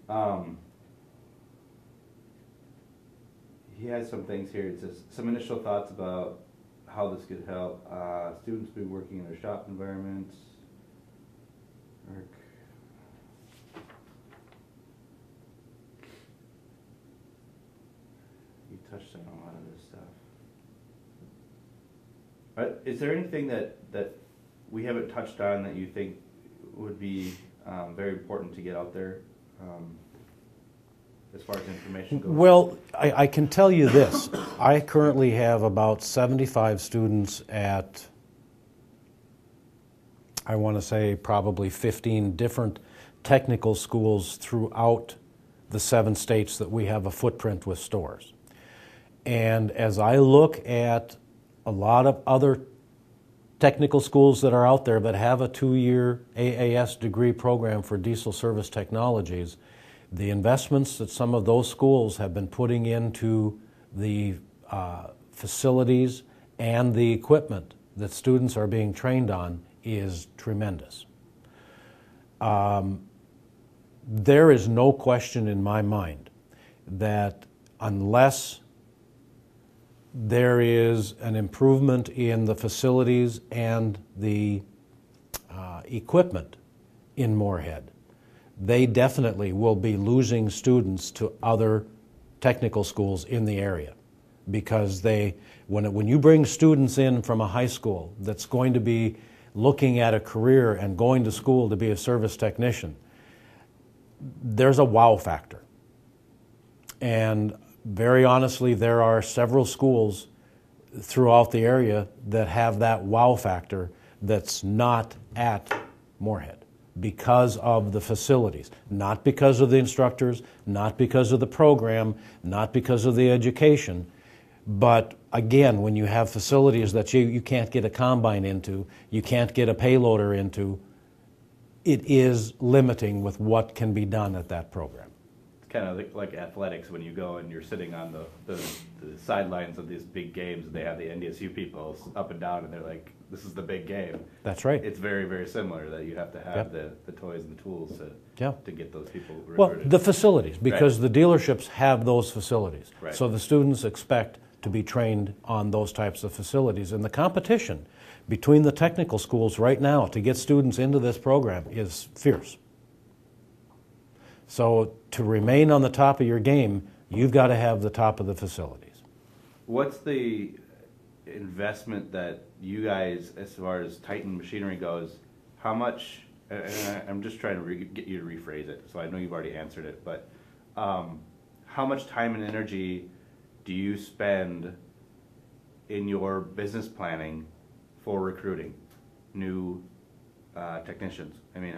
Um, he has some things here. It says some initial thoughts about how this could help. Students be working in their shop environments. You touched on a lot of this stuff. Is there anything that we haven't touched on that you think would be very important to get out there as far as information goes? Well, I can tell you this. I currently have about 75 students at, I want to say, probably 15 different technical schools throughout the 7 states that we have a footprint with stores. And as I look at a lot of other technical schools that are out there that have a 2-year AAS degree program for diesel service technologies, the investments that some of those schools have been putting into the facilities and the equipment that students are being trained on is tremendous. There is no question in my mind that unless there is an improvement in the facilities and the equipment in Moorhead, they definitely will be losing students to other technical schools in the area, because when you bring students in from a high school that's going to be looking at a career and going to school to be a service technician, there's a wow factor. And very honestly, there are several schools throughout the area that have that wow factor that's not at Moorhead because of the facilities, not because of the instructors, not because of the program, not because of the education. But again, when you have facilities that you can't get a combine into, you can't get a payloader into, it is limiting with what can be done at that program. Kind of like athletics, when you go and you're sitting on the sidelines of these big games, and they have the NDSU people up and down, and they're like, this is the big game. That's right. It's very, very similar, that you have to have the toys and the tools to get those people recruited. Well, the facilities, because the dealerships have those facilities. Right. So the students expect to be trained on those types of facilities. And the competition between the technical schools right now to get students into this program is fierce. So to remain on the top of your game, you've got to have the top of the facilities. What's the investment that you guys, as far as Titan Machinery goes, how much, and I'm just trying to get you to rephrase it, so I know you've already answered it, but how much time and energy do you spend in your business planning for recruiting new technicians? I mean,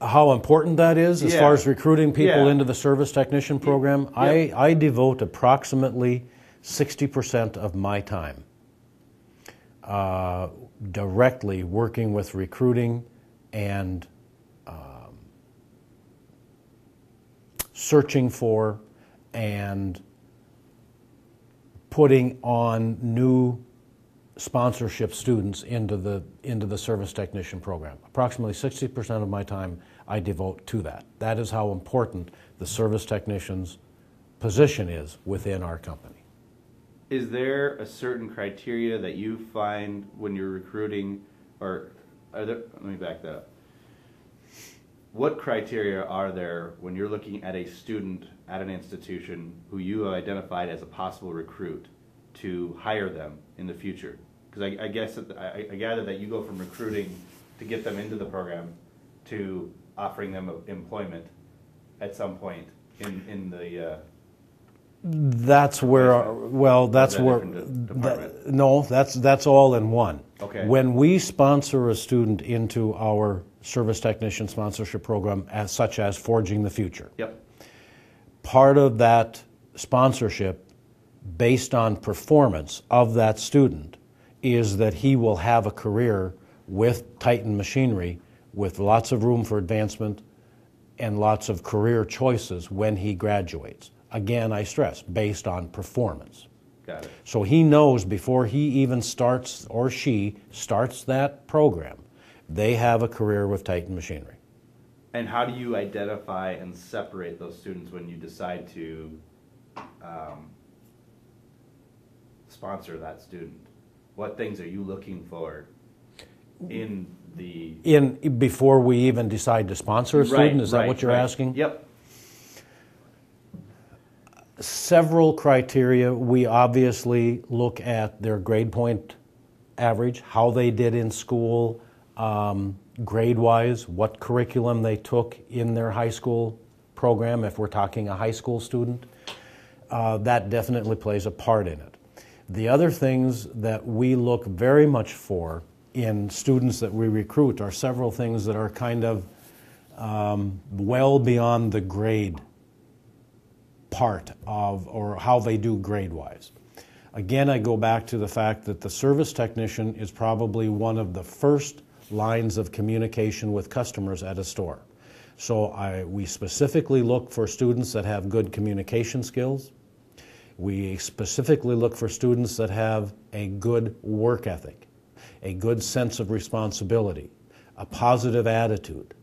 how important that is as far as recruiting people into the service technician program? Yeah. I devote approximately 60% of my time directly working with recruiting and searching for and putting on new sponsorship students into the service technician program. Approximately 60% of my time I devote to that. That is how important the service technician's position is within our company. Is there a certain criteria that you find when you're recruiting, or let me back that up. What criteria are there when you're looking at a student at an institution who you have identified as a possible recruit to hire them in the future? Because I guess I gather that you go from recruiting to get them into the program to offering them employment at some point in the. That's where, well, that's where, no, that's all in one. Okay. When we sponsor a student into our service technician sponsorship program, such as Forging the Future. Yep. Part of that sponsorship, based on performance of that student, is that he will have a career with Titan Machinery with lots of room for advancement and lots of career choices when he graduates. Again, I stress, based on performance. Got it. So he knows before he even starts, or she starts that program, they have a career with Titan Machinery. And how do you identify and separate those students when you decide to sponsor that student? What things are you looking for in the... Before we even decide to sponsor a student? Is that what you're asking? Yep. Several criteria. We obviously look at their grade point average, how they did in school, grade-wise, what curriculum they took in their high school program, if we're talking a high school student. That definitely plays a part in it. The other things that we look very much for in students that we recruit are several things that are kind of well beyond the grade part of, or how they do grade-wise. Again, I go back to the fact that the service technician is probably one of the first lines of communication with customers at a store. So we specifically look for students that have good communication skills. We specifically look for students that have a good work ethic, a good sense of responsibility, a positive attitude,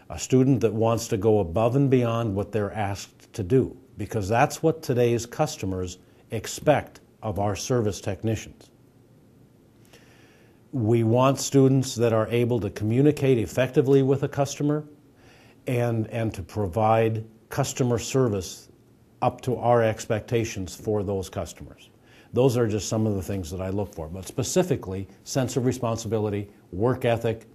a student that wants to go above and beyond what they're asked to do, because that's what today's customers expect of our service technicians. We want students that are able to communicate effectively with a customer and to provide customer service up to our expectations for those customers. Those are just some of the things that I look for, but specifically sense of responsibility, work ethic,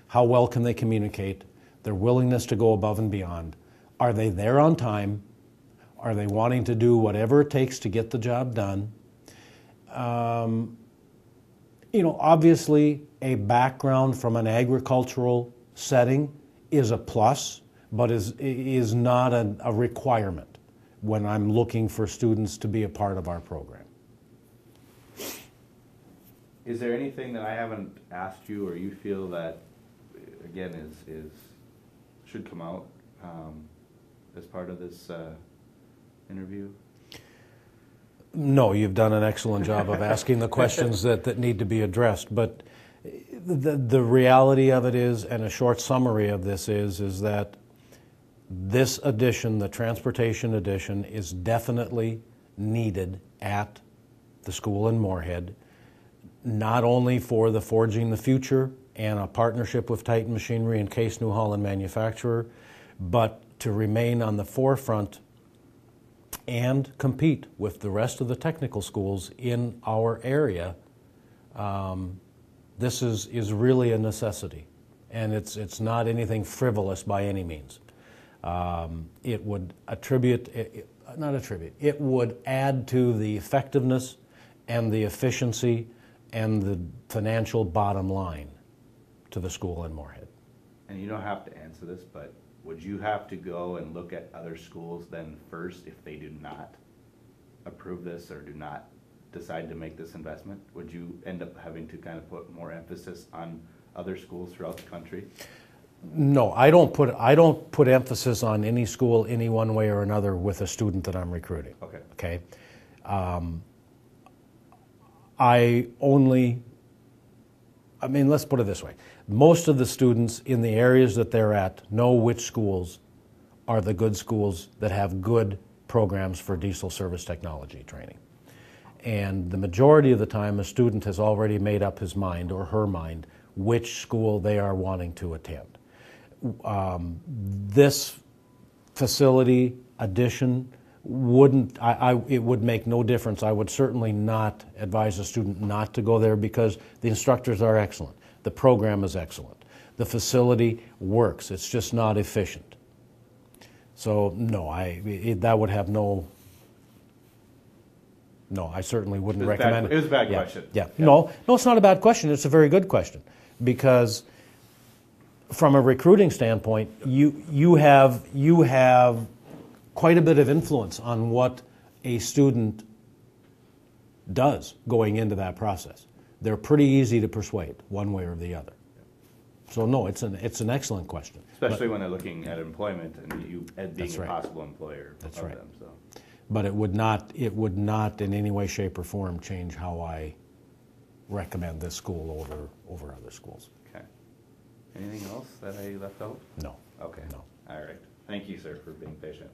how well can they communicate, their willingness to go above and beyond. Are they there on time? Are they wanting to do whatever it takes to get the job done? Obviously a background from an agricultural setting is a plus, but is not a requirement when I'm looking for students to be a part of our program. Is there anything that I haven't asked you or you feel that, again, is should come out as part of this interview? No, you've done an excellent job of asking the questions that need to be addressed. But the reality of it is, and a short summary of this is that this edition, the transportation edition, is definitely needed at the school in Moorhead, not only for the Forging the Future and a partnership with Titan Machinery and Case New Holland Manufacturer, but to remain on the forefront and compete with the rest of the technical schools in our area. This is really a necessity, and it's not anything frivolous by any means. It would it would add to the effectiveness and the efficiency and the financial bottom line to the school in Moorhead. And you don't have to answer this, but would you have to go and look at other schools then first if they do not approve this or do not decide to make this investment? Would you end up having to kind of put more emphasis on other schools throughout the country? No, I don't put emphasis on any school any one way or another with a student that I'm recruiting. Okay. Let's put it this way. Most of the students in the areas that they're at know which schools are the good schools that have good programs for diesel service technology training. And the majority of the time, a student has already made up his mind or her mind which school they are wanting to attend. This facility addition it would make no difference. I would certainly not advise a student not to go there because the instructors are excellent. The program is excellent. The facility works. It's just not efficient. So no, that would have no. No, I certainly wouldn't recommend it. It was a bad question. Yeah. No, it's not a bad question. It's a very good question because from a recruiting standpoint, you have quite a bit of influence on what a student does going into that process. They're pretty easy to persuade one way or the other. So no, it's an excellent question. Especially when they're looking at employment and you being a possible employer of them. So. But it would not in any way, shape, or form change how I recommend this school over other schools. Okay. Anything else that I left out? No. Okay. No. All right. Thank you, sir, for being patient.